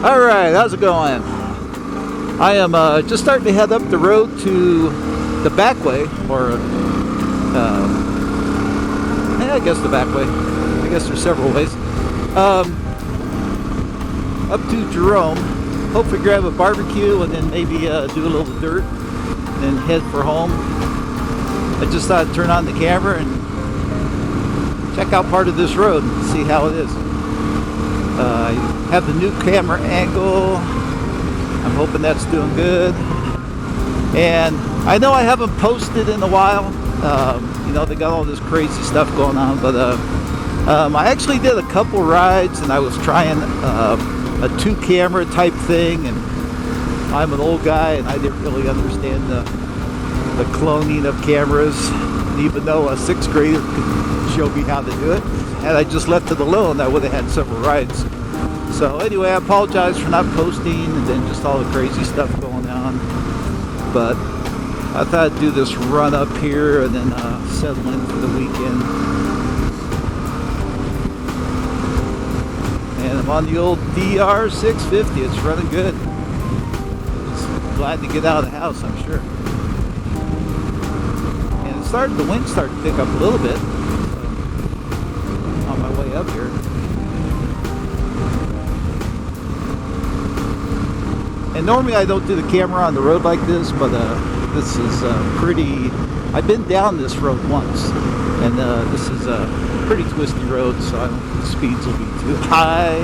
Alright, how's it going? I am just starting to head up the road to the back way, or I guess the back way. I guess there's several ways. Up to Jerome. Hopefully grab a barbecue and then maybe do a little dirt and then head for home. I just thought I'd turn on the camera and check out part of this road and see how it is. I have the new camera angle. I'm hoping that's doing good. And I know I haven't posted in a while. You know, they got all this crazy stuff going on, but I actually did a couple rides and I was trying a 2-camera type thing, and I'm an old guy and I didn't really understand the cloning of cameras, even though a 6th grader could show me how to do it. Had I just left it alone, I would have had several rides. So anyway, I apologize for not posting and then just all the crazy stuff going on. But I thought I'd do this run up here and then settle in for the weekend. And I'm on the old DR650. It's running good. Just glad to get out of the house, I'm sure. And the wind started to pick up a little bit. On my way up here. And normally I don't do the camera on the road like this, but this is pretty. I've been down this road once, and this is a pretty twisty road, so I don't think the speeds will be too high.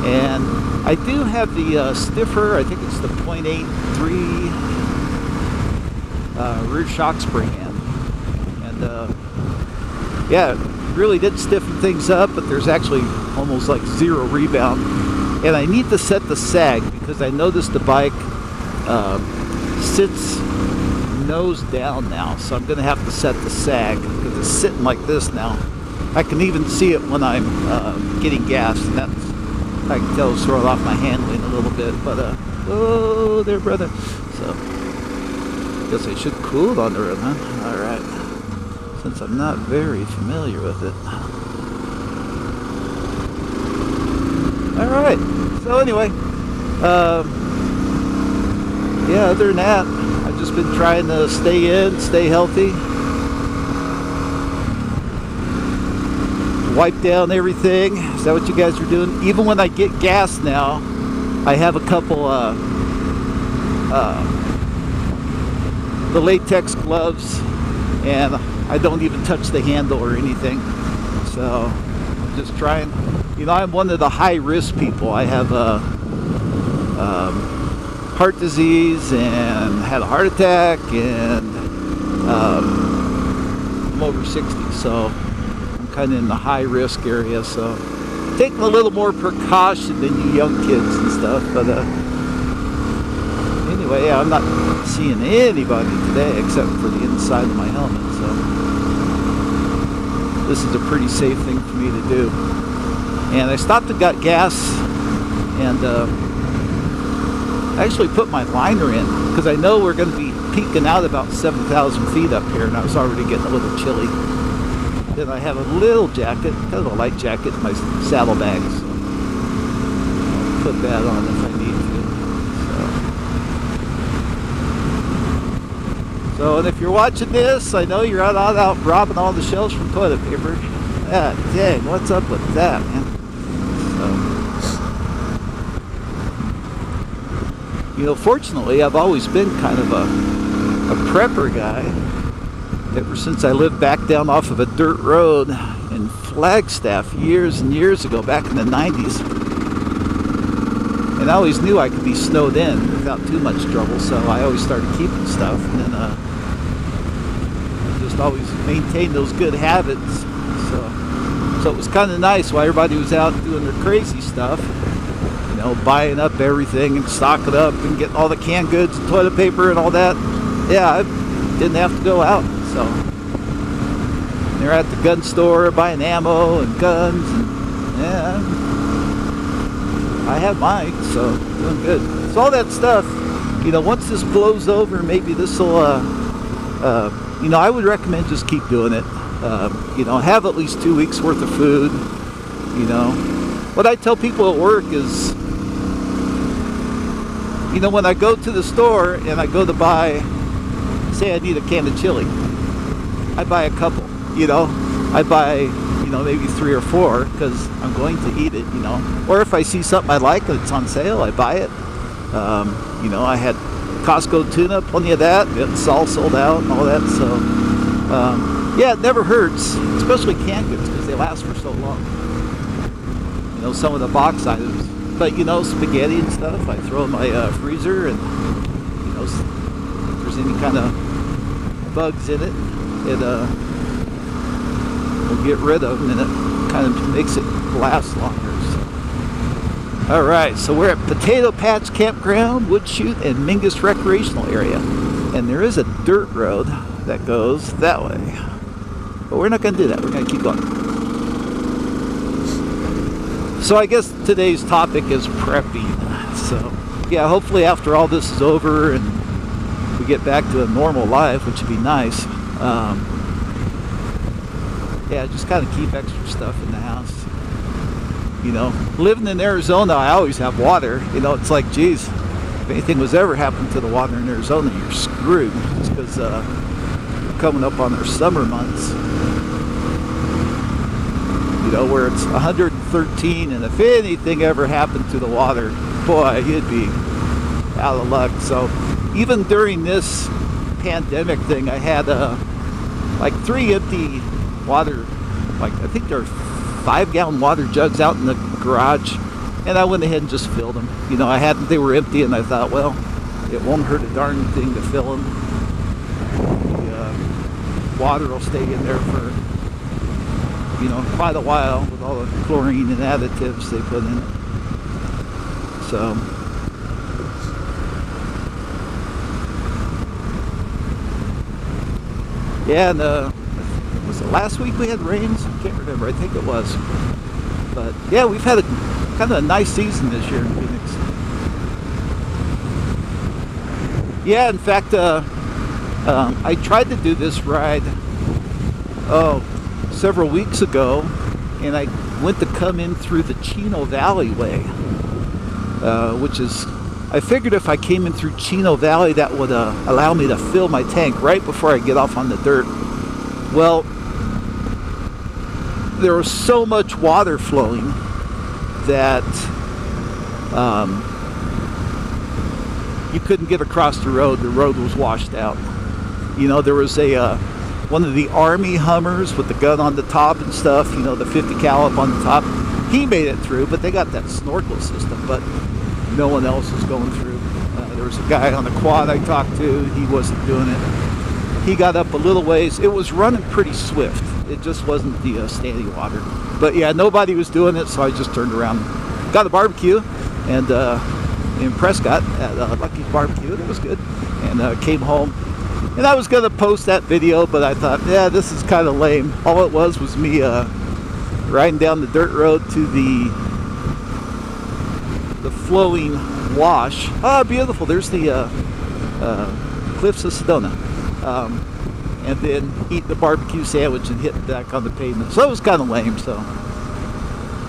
And I do have the stiffer. I think it's the .83 rear shock spring in, and yeah. Really did stiffen things up, but there's actually almost like zero rebound. And I need to set the sag because I noticed the bike sits nose down now, so I'm going to have to set the sag because it's sitting like this now. I can even see it when I'm getting gas, and that's, I can tell it's throwing off my handling a little bit. But oh there, brother. So guess I should cool it on the road, huh? All right. Since I'm not very familiar with it. Alright, so anyway, yeah, other than that, I've just been trying to stay in, stay healthy, wipe down everything. Is that what you guys are doing? Even when I get gas now, I have a couple the latex gloves, and I don't even touch the handle or anything. So I'm just trying. You know, I'm one of the high-risk people. I have heart disease and had a heart attack, and I'm over 60, so I'm kind of in the high-risk area. So taking a little more precaution than you young kids and stuff. But anyway, yeah, I'm not seeing anybody today except for the inside of my helmet. So this is a pretty safe thing for me to do. And I stopped and got gas, and I actually put my liner in because I know we're going to be peaking out about 7,000 feet up here, and I was already getting a little chilly. Then I have a little jacket, kind of a light jacket in my saddlebag, so I'll put that on if I need to. So, and if you're watching this, I know you're out robbing all the shelves from toilet paper. Ah, dang, what's up with that, man? So, you know, fortunately, I've always been kind of a prepper guy. Ever since I lived back down off of a dirt road in Flagstaff years and years ago, back in the 90s. And I always knew I could be snowed in without too much trouble, so I always started keeping stuff. And then just always maintained those good habits. So it was kind of nice while everybody was out doing their crazy stuff, you know, buying up everything and stocking up and getting all the canned goods and toilet paper and all that. Yeah, I didn't have to go out. So they're at the gun store buying ammo and guns, and yeah, I have mine, so doing good. So all that stuff, you know, once this blows over, maybe this will, you know, I would recommend just keep doing it. You know, have at least 2 weeks worth of food. You know, what I tell people at work is, you know, when I go to the store and I go to buy, say I need a can of chili, I buy a couple, you know. I buy, you know, maybe 3 or 4 because I'm going to eat it, you know. Or if I see something I like that's on sale, I buy it. You know, I had Costco tuna, plenty of that. It's all sold out and all that. So, yeah, it never hurts, especially canned goods because they last for so long. You know, some of the box items. But, you know, spaghetti and stuff, I throw in my freezer, and, you know, if there's any kind of bugs in it, it will get rid of them, and it kind of makes it last longer. So. All right, so we're at Potato Patch Campground, Wood Chute, and Mingus Recreational Area. And there is a dirt road that goes that way. But we're not going to do that. We're going to keep going. So I guess today's topic is prepping. So yeah, hopefully after all this is over and we get back to a normal life, which would be nice. Yeah, just kind of keep extra stuff in the house. You know, living in Arizona, I always have water. You know, it's like, geez, if anything was ever happened to the water in Arizona, you're screwed. Just because we're coming up on our summer months. You know, where it's 113, and if anything ever happened to the water, boy, you'd be out of luck. So even during this pandemic thing, I had like 3 empty water, like I think there are 5-gallon water jugs out in the garage, and I went ahead and just filled them. You know, they were empty, and I thought, well, it won't hurt a darn thing to fill them. The water will stay in there for, you know, quite a while with all the chlorine and additives they put in it. So, yeah, and was it last week we had rains? I can't remember. I think it was. But yeah, we've had a kind of a nice season this year in Phoenix. Yeah, in fact, I tried to do this ride several weeks ago, and I went to come in through the Chino Valley way, which is, I figured if I came in through Chino Valley, that would allow me to fill my tank right before I get off on the dirt. Well, there was so much water flowing that you couldn't get across the road. The road was washed out. You know, there was one of the Army Hummers with the gun on the top and stuff, you know, the 50 caliber on the top. He made it through, but they got that snorkel system, but no one else was going through. There was a guy on the quad I talked to. He wasn't doing it. He got up a little ways. It was running pretty swift. It just wasn't the standing water. But yeah, nobody was doing it, so I just turned around, got a barbecue, and in Prescott at Lucky's Barbecue. It was good. And came home. And I was going to post that video, but I thought, yeah, this is kind of lame. All it was me riding down the dirt road to the flowing wash. Ah, beautiful. There's the Cliffs of Sedona. And then eat the barbecue sandwich and hit back on the pavement. So it was kind of lame. So,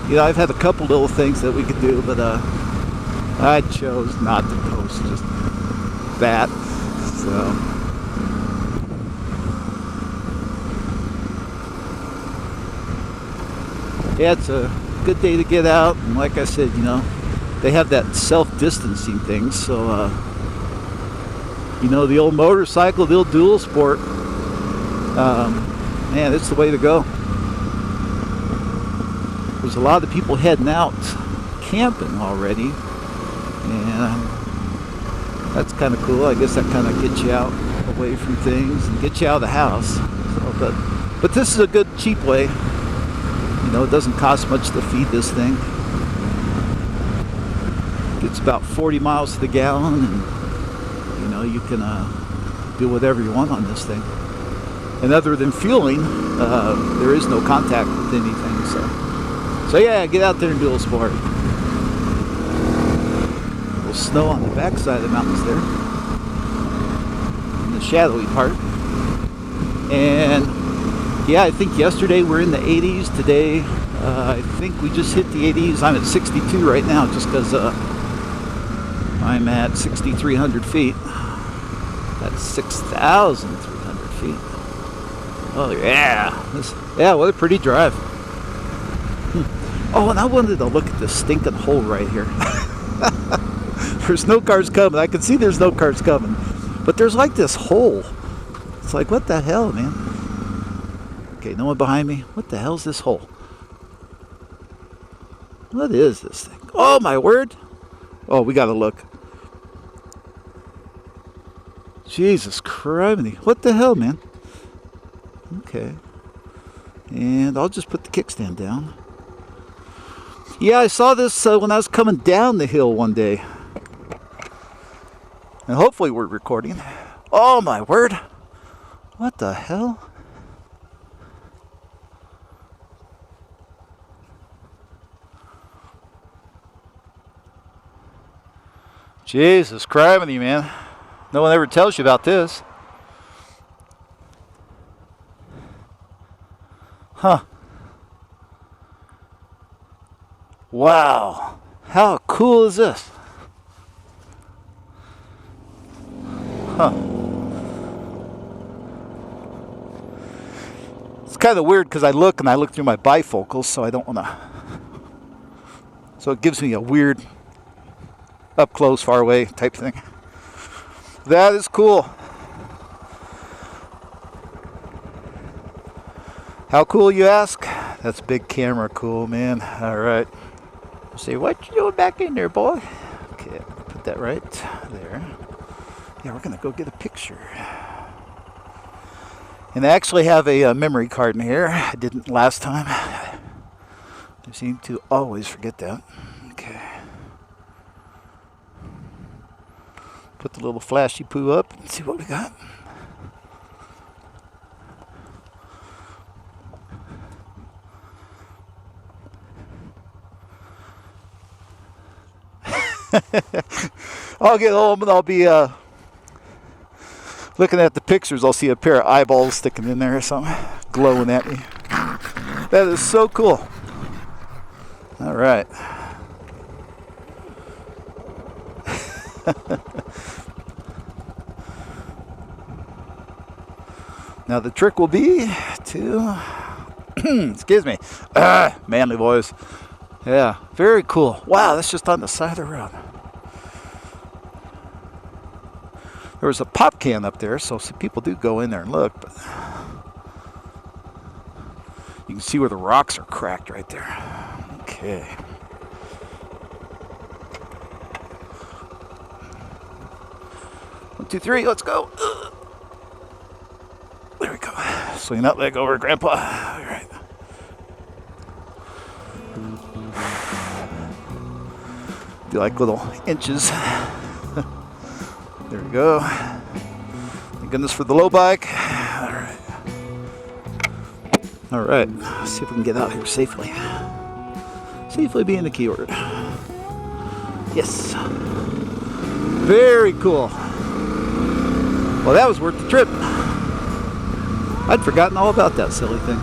you know, I've had a couple little things that we could do, but I chose not to post just that. So, yeah, it's a good day to get out. And like I said, you know, they have that self-distancing thing. So, you know, the old motorcycle, the old dual sport, man, it's the way to go. There's a lot of people heading out camping already, and that's kind of cool. I guess that kind of gets you out away from things and gets you out of the house. So, but this is a good cheap way. You know, it doesn't cost much to feed this thing. It's about 40 miles to the gallon, and you know, you can do whatever you want on this thing. And other than fueling, there is no contact with anything. So yeah, get out there and do a little sport. A little snow on the backside of the mountains there, in the shadowy part. And yeah, I think yesterday we're in the 80s. Today, I think we just hit the 80s. I'm at 62 right now, just because I'm at 6,300 feet. That's 6,300 feet. Oh yeah, yeah, what a pretty drive. Oh, and I wanted to look at this stinking hole right here. There's no cars coming. I can see there's no cars coming, but there's like this hole. It's like, what the hell, man? Okay, no one behind me. What the hell's this hole? What is this thing? Oh my word! Oh, we gotta look. Jesus criminy. What the hell, man? Okay. And I'll just put the kickstand down. Yeah, I saw this when I was coming down the hill one day. And hopefully we're recording. Oh my word. What the hell? Jesus criminy, man. No one ever tells you about this. Huh. Wow. How cool is this? Huh. It's kind of weird because I look through my bifocals, so I don't want to. So it gives me a weird up close, far away type thing. That is cool. How cool, you ask? That's big camera cool, man. All right. Say, what you doing back in there, boy? Okay, put that right there. Yeah, we're gonna go get a picture. And I actually have a memory card in here. I didn't last time. I seem to always forget that. Okay. Put the little flashy poo up and see what we got. I'll get home and I'll be looking at the pictures. I'll see a pair of eyeballs sticking in there or something, glowing at me. That is so cool. All right. Now the trick will be to excuse me, manly voice. Yeah, very cool. Wow, that's just on the side of the road. There was a pop can up there, so some people do go in there and look, but you can see where the rocks are cracked right there. Okay. One, two, three, let's go. There we go. Swing that leg over, Grandpa. All right. Do like little inches. There we go. Thank goodness for the low bike. All right. All right. Let's see if we can get out here safely. Safely being the keyword. Yes. Very cool. Well, that was worth the trip. I'd forgotten all about that silly thing.